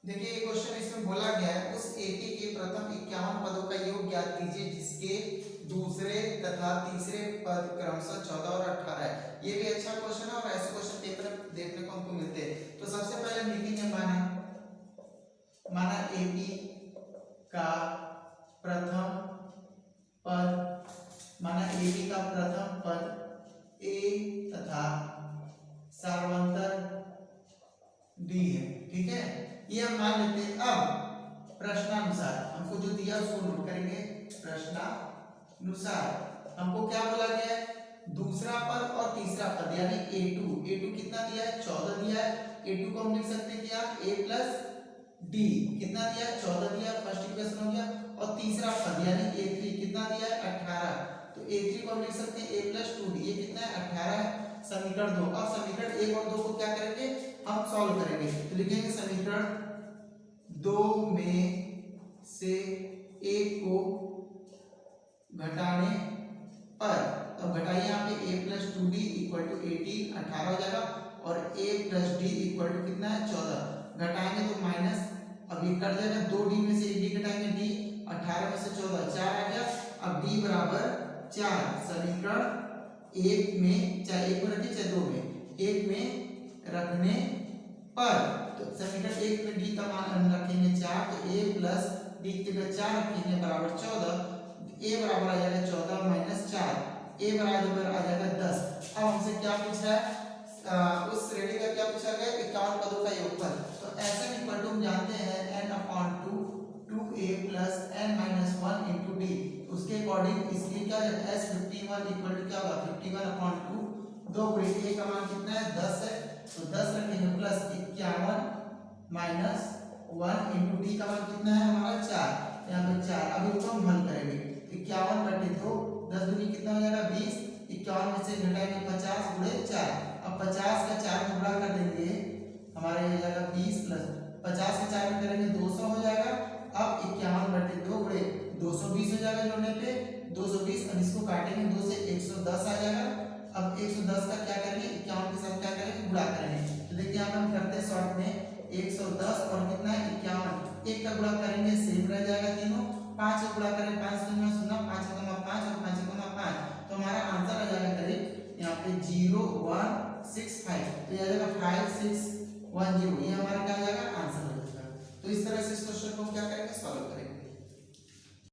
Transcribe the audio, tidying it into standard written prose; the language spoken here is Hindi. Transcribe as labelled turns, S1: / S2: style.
S1: देखिए ये क्वेश्चन इसमें बोला गया है उस 80 के प्रथम 51 पदों का योग ज्ञात कीजिए जिसके दूसरे तथा तीसरे पद क्रमशः 14 और 18 है। ये भी अच्छा क्वेश्चन है और ऐसे क्वेश्चन पेपर में देखने को हमको मिलते हैं। तो सबसे पहले हम लिखेंगे माना एपी का प्रथम पद, माना एपी का प्रथम पद ए तथा सार्वंतर डी है। ठीक है, ये हम मान लेते हैं। अब प्रश्नानुसार हमको जो दिया उसको नोट करेंगे। प्रश्नानुसार हमको क्या बोला गया है, दूसरा पद और तीसरा पद यानी a2 कितना दिया है, 14 दिया है। a2 को हम लिख सकते हैं क्या, a प्लस डी कितना दिया है, 14 दिया है, फर्स्ट इक्वेशन हो गया। और तीसरा पद यानी a3 कितना दिया है, 18। तो a3 को हम लिख सकते हैं a प्लस 2d, ये कितना है, 18 है। समीकरण 2, अब समीकरण 1 और 2 को क्या करेंगे, हम सॉल्व करेंगे। तो लिखेंगे समीकरण 2 में से एक को घटाने पर, तो घटाइए यहाँ पे a plus 2d equal to 18, 18 हो जाएगा। और a plus D equal to कितना है, 14। घटाएंगे तो माइनस, अब ये कट जाएगा, 2d में से 1d घटाएंगे, d 18 में से 14 4 आ गया। अब d बराबर 4। समीकरण 1 में, चाहे 1 में रखिए चाहे 2 में, 1 में रखने पर, तो समीकरण 1 में d का मान रखेंगे 4, तो a प्लस डी की जगह 4 रखेंगे बराबर 14। a बराबर आ जाएगा 14 माइनस 4, a बराबर आ जाएगा 10। अब हमसे क्या पूछा है, उस श्रेणी का क्या पूछा गया, 51 पदों का योगफल। तो ऐसे इक्वल टू हम जानते हैं n/2 2a plus n-1 into D. उसके अकॉर्डिंग इसलिए क्या है, s51 इक्वल टू क्या होगा, 51/2। 2 गुणे a का मान कितना है, 10 है, तो 10 रखेंगे प्लस 51 माइनस 1 इंटू डी का मान कितना है हमारा 4, यहाँ पे 4। अब इसको हम हल करेंगे, 51/2, 10 दूनी कितना हो जाएगा 20, 51 में से घटाएंगे 50 गुणे 4। अब 50 का 4 में गुणा कर देंगे, हमारा ये जाएगा 20 प्लस 50 का 4 में करेंगे 200 हो जाएगा। अब 51/2 गुणे 220 हो जाएगा जोड़ने पे 220। अब इसको काटेंगे 2 से, 110 आ जाएगा। अब 110 का क्या करेंगे, 51 के साथ क्या करेंगे, गुणा करेंगे। तो देखिए यहाँ हम करते हैं शॉर्ट में, 110 और कितना है 51, एक का गुणा करेंगे सेम रह जाएगा तीनों। 5 का गुणा करेंगे, 5 में 0, 5 का 5 और 5 का 5, तो हमारा आंसर आ जाएगा करीब यहाँ पे 0165। तो यह आ जाएगा 5610, ये हमारा क्या आ जाएगा आंसर हो जाएगा। तो इस तरह से इस क्वेश्चन को क्या